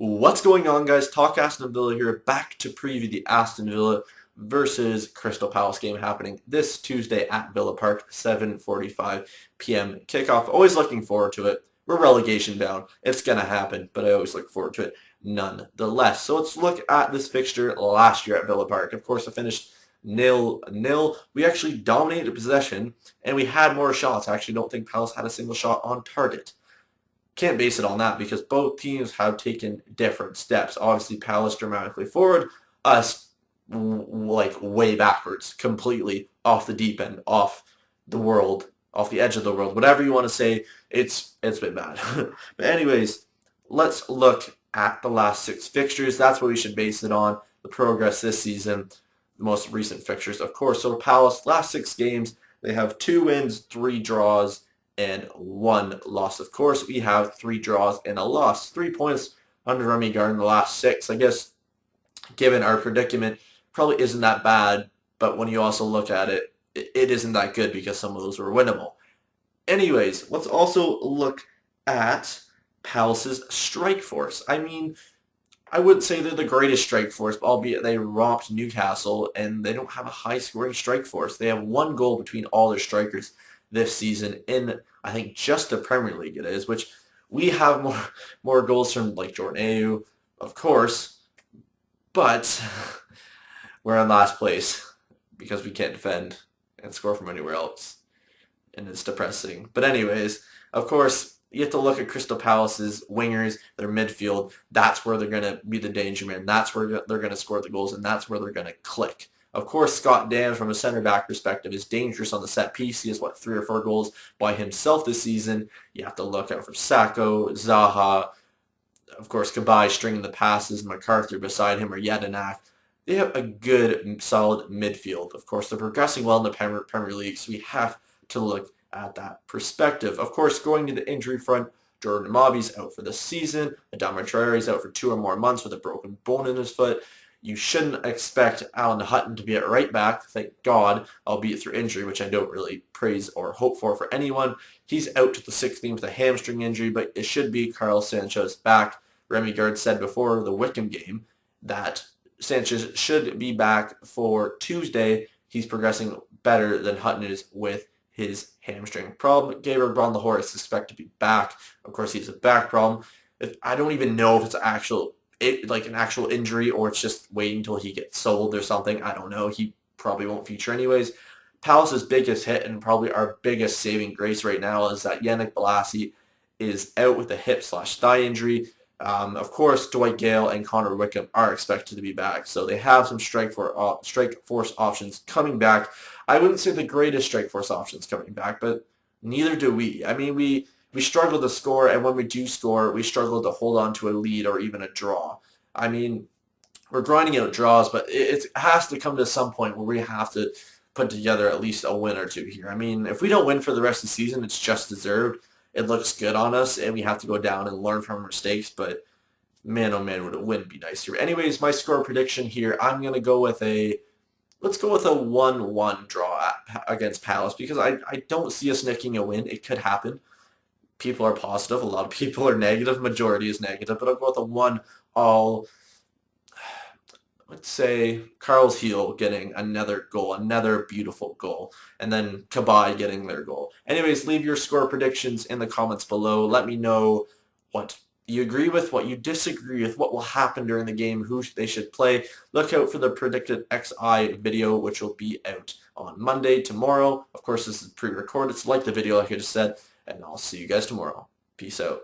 What's going on, guys? TalkAstonVilla here, back to preview the Aston Villa versus Crystal Palace game happening this Tuesday at Villa Park, 7:45 p.m. kickoff. Always looking forward to it. We're relegation bound. It's going to happen, but I always look forward to it nonetheless. So let's look at this fixture last year at Villa Park. Of course, it finished 0-0. We actually dominated possession, and we had more shots. I actually don't think Palace had a single shot on target. Can't base it on that because both teams have taken different steps. Obviously, Palace dramatically forward, us like way backwards, completely off the deep end, off the world, off the edge of the world. Whatever you want to say, it's been bad. But anyways, let's look at the last 6 fixtures. That's what we should base it on. The progress this season, the most recent fixtures, of course. So Palace, last 6 games, they have 2 wins, 3 draws, and 1 loss. Of course, we have 3 draws and a loss. 3 points under Remy Gard in the last 6. I guess, given our predicament, probably isn't that bad, but when you also look at it, it isn't that good because some of those were winnable. Anyways, let's also look at Palace's strike force. I mean, I wouldn't say they're the greatest strike force, albeit they romped Newcastle, and they don't have a high-scoring strike force. They have 1 goal between all their strikers this season in, I think, just the Premier League it is, which we have more goals from, like, Jordan Ayew, of course, but we're in last place because we can't defend and score from anywhere else, and it's depressing. But anyways, of course, you have to look at Crystal Palace's wingers, their midfield. That's where they're going to be the danger man. That's where they're going to score the goals, and that's where they're going to click. Of course, Scott Dann, from a center back perspective, is dangerous on the set piece. He has, 3 or 4 goals by himself this season. You have to look out for Sacco, Zaha, of course, Cabaye stringing the passes, MacArthur beside him, or Jedinak. They have a good, solid midfield. Of course, they're progressing well in the Premier League, so we have to look at that perspective. Of course, going to the injury front, Jordan Amabi's out for the season. Adama Traore's out for 2 or more months with a broken bone in his foot. You shouldn't expect Alan Hutton to be at right back, thank God, albeit through injury, which I don't really praise or hope for anyone. He's out to the 16th with a hamstring injury, but it should be Carlos Sanchez back. Remy Gard said before the Wickham game that Sanchez should be back for Tuesday. He's progressing better than Hutton is with his hamstring problem. Gabriel Bronlahor is expected to be back. Of course, he has a back problem. I don't even know if it's an actual injury or it's just waiting until he gets sold or something. I don't know. He probably won't feature anyways. Palace's biggest hit and probably our biggest saving grace right now is that Yannick Bolasie is out with a hip/thigh injury. Of course, Dwight Gale and Connor Wickham are expected to be back, so they have some strike force options coming back. I wouldn't say the greatest strike force options coming back, but neither do we. I mean, we struggle to score, and when we do score, we struggle to hold on to a lead or even a draw. I mean, we're grinding out draws, but it has to come to some point where we have to put together at least a win or 2 here. I mean, if we don't win for the rest of the season, it's just deserved. It looks good on us, and we have to go down and learn from our mistakes, but man, oh man, would a win be nice here. Anyways, my score prediction here, I'm going to go with let's go with a 1-1 draw against Palace because I don't see us nicking a win. It could happen. People are positive. A lot of people are negative. Majority is negative, but I'll go with a 1-all. Let's say Carl's Heel getting another goal, another beautiful goal, and then Cabaye getting their goal. Anyways, leave your score predictions in the comments below. Let me know what you agree with, what you disagree with, what will happen during the game, who they should play. Look out for the predicted XI video, which will be out on Monday, tomorrow. Of course, this is pre-recorded, so like the video like I just said, and I'll see you guys tomorrow. Peace out.